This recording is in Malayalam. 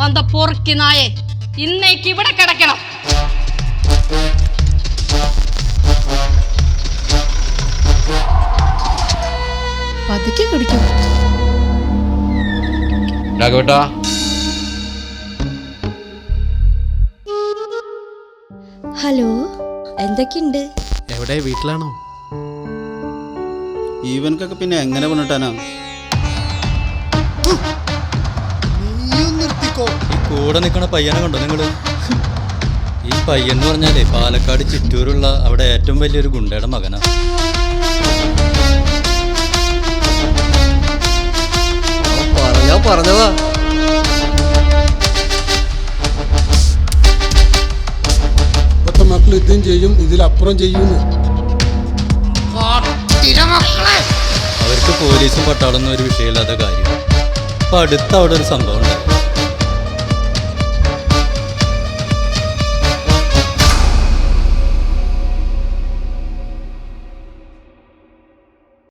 വന്ന പൊറുക്കി നായെ ഇന്നേക്ക് ഇവിടെ കിടക്കണം. പതുക്കെ കുടിക്കും. രാഘവേട്ടാ, ഹലോ, എന്തൊക്കെയുണ്ട്? എവിടെ, വീട്ടിലാണോ? ഈവൻക്കൊക്കെ പിന്നെ എങ്ങനെ പണിട്ടാനാ? ഈ കൂടെ നിൽക്കണ പയ്യനെ കണ്ടോ നിങ്ങള്? ഈ പയ്യൻ എന്ന് പറഞ്ഞാലേ പാലക്കാട് ചിറ്റൂരുള്ള അവിടെ ഏറ്റവും വലിയൊരു ഗുണ്ടയുടെ മകനാ. പറഞ്ഞതാ. ഇപ്പത്തെ മക്കൾ ഇതും ചെയ്യും, ഇതിലപ്പുറം ചെയ്യുന്നു. അവർക്ക് പോലീസും പട്ടാളൊന്നും ഒരു വിഷയമില്ലാത്ത കാര്യം. അപ്പൊ അടുത്ത അവിടെ ഒരു സംഭവം ഉണ്ടായി.